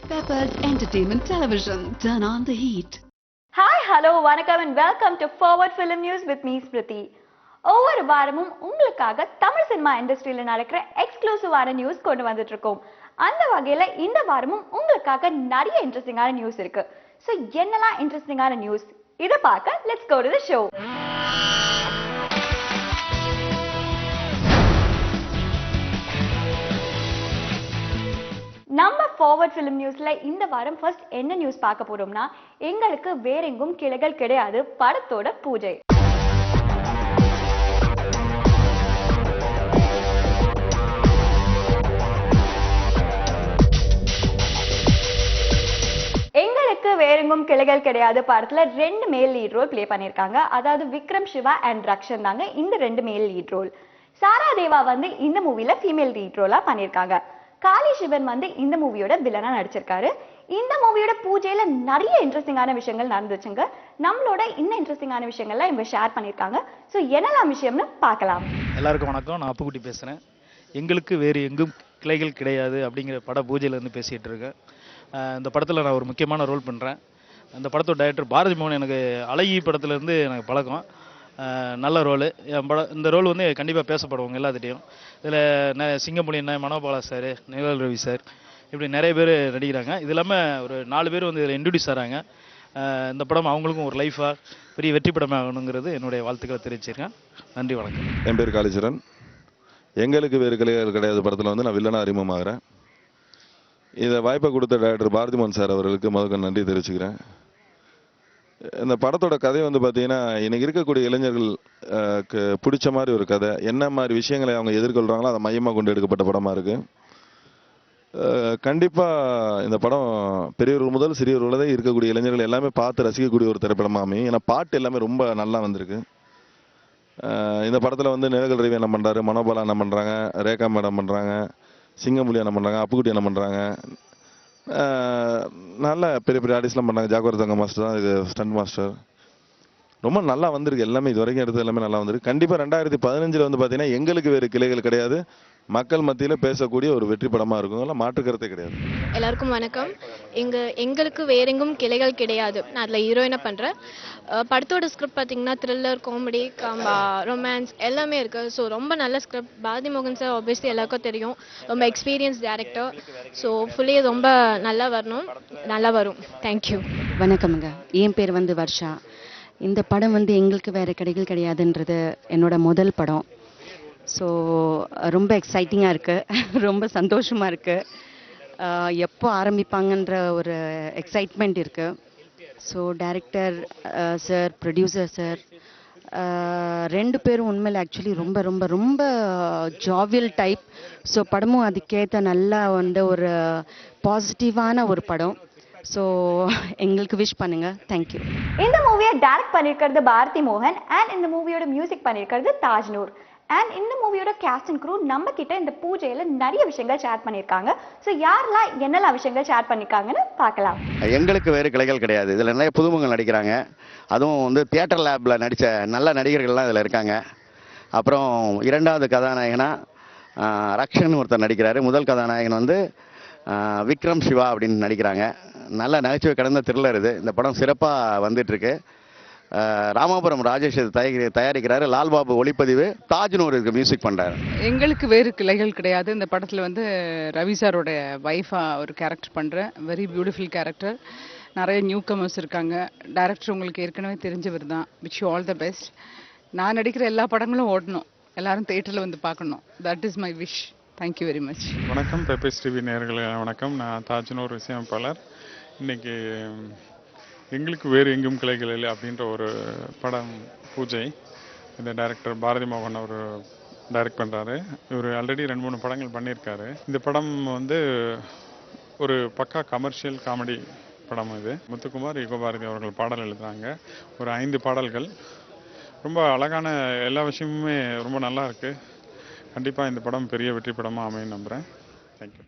Peppers Entertainment Television. Turn on the heat. Hi, hello, வணக்கம் and welcome to Forward Film News with me, Smriti. ஒவ்வொரு வாரமும் உங்களுக்காக Tamil cinema இண்டஸ்ட்ரியில நடக்கிற எக்ஸ்க்ளூசிவான news கொண்டு வந்துட்டு இருக்கோம். அந்த வகையில இந்த வாரமும் உங்களுக்காக நிறைய இன்ட்ரெஸ்டிங்கான நியூஸ் இருக்கு. சோ என்னெல்லாம் இன்ட்ரெஸ்டிங்கான நியூஸ் இத பார்க்க let's go to the show. நம்ம ஃபார்வர்ட் ஃபிலிம் நியூஸ்ல இந்த வாரம் ஃபர்ஸ்ட் என்ன நியூஸ் பார்க்க போறோம்னா எங்களுக்கு வேறெங்கும் கிளைகள் கிடையாது படத்தோட பூஜை. எங்களுக்கு வேறெங்கும் கிளைகள் கிடையாது படத்துல ரெண்டு மேல் லீட் ரோல் பிளே பண்ணிருக்காங்க. அதாவது விக்ரம் சிவா அண்ட் ரக்ஷன் தாங்க இந்த ரெண்டு மேல் லீட் ரோல். சாரா தேவா வந்து இந்த மூவில ஃபீமேல் லீட் ரோலா பண்ணிருக்காங்க. காளி சிவன் வந்து இந்த மூவியோட வில்லனா நடிச்சிருக்காரு. இந்த மூவியோட பூஜையில நிறைய இன்ட்ரெஸ்டிங்கான விஷயங்கள் நடந்துச்சுங்க. நம்மளோட இன்னும் இன்ட்ரெஸ்டிங்கான விஷயங்கள்லாம் இவங்க ஷேர் பண்ணிருக்காங்க. ஸோ என்னெல்லாம் விஷயம்னு பார்க்கலாம். எல்லாருக்கும் வணக்கம், நான் அப்புக்குட்டி பேசுகிறேன். எங்களுக்கு வேறு எங்கும் கிளைகள் கிடையாது அப்படிங்கிற பட பூஜையிலேருந்து பேசிகிட்டு இருக்கேன். இந்த படத்தில் நான் ஒரு முக்கியமான ரோல் பண்ணுறேன். இந்த படத்தோட டைரக்டர் பாரதி மோகன் எனக்கு அழகி படத்துலேருந்து எனக்கு பழக்கம். நல்ல ரோலு. இந்த ரோல் வந்து கண்டிப்பாக பேசப்படுவாங்க எல்லாத்திட்டையும். இதில் சிங்கம்புலி அண்ணன், மனோபாலா சார், நிழல் ரவி சார், இப்படி நிறைய பேர் நடிக்கிறாங்க. இது இல்லாமல் ஒரு 4 பேர் வந்து இதில் இன்ட்ரடியூஸ் ஆகிறாங்க. இந்த படம் அவங்களுக்கும் ஒரு லைஃபாக பெரிய வெற்றி படமாக ஆகணுங்கிறது என்னுடைய வாழ்த்துக்களை தெரிவிச்சிருக்கேன். நன்றி, வணக்கம். என் பேர் காளிச்சரன். எங்களுக்கு வேறு கிளைகள் கிடையாது படத்தில் வந்து நான் வில்லனாக அறிமுகமாகிறேன். இதை வாய்ப்பை கொடுத்த டைரக்டர் பாரதி மோகன் சார் அவர்களுக்கு முதல்ல நன்றி தெரிவிச்சுக்கிறேன். இந்த படத்தோட கதை வந்து பார்த்தீங்கன்னா இன்னைக்கு இருக்கக்கூடிய இளைஞர்களுக்கு பிடிச்ச மாதிரி ஒரு கதை. என்ன மாதிரி விஷயங்களை அவங்க எதிர்கொள்கிறாங்களோ அதை மையமாக கொண்டு எடுக்கப்பட்ட படமாக இருக்குது. கண்டிப்பாக இந்த படம் பெரியவர்கள் முதல் சிறியவர்கள் வரை இருக்கக்கூடிய இளைஞர்கள் எல்லாமே பார்த்து ரசிக்கக்கூடிய ஒரு திரைப்படமாக அமையும். ஏன்னா பாட்டு எல்லாமே ரொம்ப நல்லா வந்திருக்கு. இந்த படத்தில் வந்து நிழல் ரவி என்ன பண்ணுறாரு, மனோபாலா என்ன பண்ணுறாங்க, ரேகா மேடம் பண்ணுறாங்க, சிங்கம்புலி என்ன பண்ணுறாங்க, அப்புக்குட்டி என்ன பண்ணுறாங்க, நல்ல பெரிய பெரிய ஆர்டிஸ்ட்லாம் பண்ணாங்க. ஜாகவர் தங்க மாஸ்டர் தான் இது ஸ்டண்ட் மாஸ்டர். ரொம்ப நல்லா வந்திருக்கு. எல்லாமே இது வரைக்கும் எடுத்தது எல்லாமே நல்லா வந்திருக்கு. கண்டிப்பாக 2015 வந்து பார்த்தீங்கன்னா எங்களுக்கு வேறு கிளைகள் கிடையாது மக்கள் மத்தியில் பேசக்கூடிய ஒரு வெற்றி படமாக இருக்கும். மாற்றுக்கருத்தே கிடையாது. எல்லாருக்கும் வணக்கம். எங்களுக்கு வேறெங்கும் கிளைகள் கிடையாது. நான் அதில் ஹீரோயினாக பண்ணுறேன். படத்தோட ஸ்கிரிப்ட் பார்த்தீங்கன்னா த்ரில்லர், காமெடி, ரொமான்ஸ் எல்லாமே இருக்குது. ஸோ ரொம்ப நல்ல ஸ்கிரிப்ட். பாரதி மோகன் சார் ஆப்வியஸ்லி எல்லாருக்கும் தெரியும், ரொம்ப எக்ஸ்பீரியன்ஸ் டேரக்டர். ஸோ ஃபுல்லி ரொம்ப நல்லா வரணும், நல்லா வரும். தேங்க்யூ. வணக்கமுங்க. என் பேர் வந்து வர்ஷா. இந்த படம் வந்து எங்களுக்கு வேறு கடைகள் கிடையாதுன்றது என்னோட முதல் படம். ஸோ ரொம்ப எக்ஸைட்டிங்காக இருக்குது, ரொம்ப சந்தோஷமாக இருக்குது. எப்போ ஆரம்பிப்பாங்கன்ற ஒரு எக்ஸைட்மெண்ட் இருக்குது. So director sir, producer sir, ரெண்டு பேரும் உண்மையில் ஆக்சுவலி ரொம்ப ரொம்ப ரொம்ப ஜாவியல் டைப். ஸோ படமும் அதுக்கேற்ற நல்லா வந்து ஒரு பாசிட்டிவான ஒரு படம். ஸோ எங்களுக்கு விஷ் பண்ணுங்க. தேங்க்யூ. இந்த மூவியை டைரக்ட் பண்ணியிருக்கிறது பாரதி மோகன் அண்ட் இந்த மூவியோட மியூசிக் பண்ணியிருக்கிறது தாஜ்நூர். அண்ட் இந்த மூவியோட கேஸ்ட் அண்ட் க்ரூ நம்ம கிட்ட இந்த பூஜையில நிறைய விஷயங்கள் ஷேர் பண்ணியிருக்காங்க. ஸோ யாரெல்லாம் என்னெல்லாம் விஷயங்கள் ஷேர் பண்ணியிருக்காங்கன்னு பார்க்கலாம். எங்களுக்கு வேறு கிளைகள் கிடையாது. இதில் நிறைய புதுமுகங்கள் நடிக்கிறாங்க. அதுவும் வந்து தியேட்டர் லேபில் நடித்த நல்ல நடிகர்கள்லாம் இதில் இருக்காங்க. அப்புறம் இரண்டாவது கதாநாயகனாக ரக்ஷன் ஒருத்தர் நடிக்கிறாரு. முதல் கதாநாயகன் வந்து விக்ரம் சிவா அப்படின்னு நடிக்கிறாங்க. நல்ல நகைச்சுவை கடந்த த்ரில்லர் இது. இந்த படம் சிறப்பாக வந்துட்டுருக்கு. ராமாபுரம் ராஜேஷ் தயாரிக்கிறாரு. லால்பாபு ஒளிப்பதிவு, தாஜ்நூர் இதுக்கு மியூசிக் பண்ணுறாரு. எங்களுக்கு வேறு கிளைகள் கிடையாது. இந்த படத்தில் வந்து ரவி சாரோட ஒய்ஃபாக ஒரு கேரக்டர் பண்ணுறேன். Very beautiful character. நிறைய நியூ கமர்ஸ் இருக்காங்க. டைரக்டர் உங்களுக்கு ஏற்கனவே தெரிஞ்சவர் தான். Wish you all the best. நான் நடிக்கிற எல்லா படங்களும் ஓடணும், எல்லாரும் தேட்டரில் வந்து பார்க்கணும். That is my wish. Thank you very much. வணக்கம் பெப்பர்ஸ் டிவி நேயர்களே வணக்கம். நான் தாஜ்நூர் இசையமைப்பாளர். இன்னைக்கு எங்களுக்கு வேறு எங்கும் கிளைகள் இல்லை அப்படின்ற ஒரு படம் பூஜை. இந்த டைரக்டர் பாரதி மோகன் அவர் டைரக்ட் பண்ணுறாரு. இவர் ஆல்ரெடி 2-3 படங்கள் பண்ணியிருக்காரு. இந்த படம் வந்து ஒரு பக்கா கமர்ஷியல் காமெடி படம். இது முத்துக்குமார், யுக பாரதி அவர்கள் பாடல் எழுதுகிறாங்க. ஒரு 5 பாடல்கள். ரொம்ப அழகான எல்லா விஷயமுமே ரொம்ப நல்லா இருக்குது. கண்டிப்பாக இந்த படம் பெரிய வெற்றி படமாக அமையும் நம்புகிறேன். தேங்க்யூ.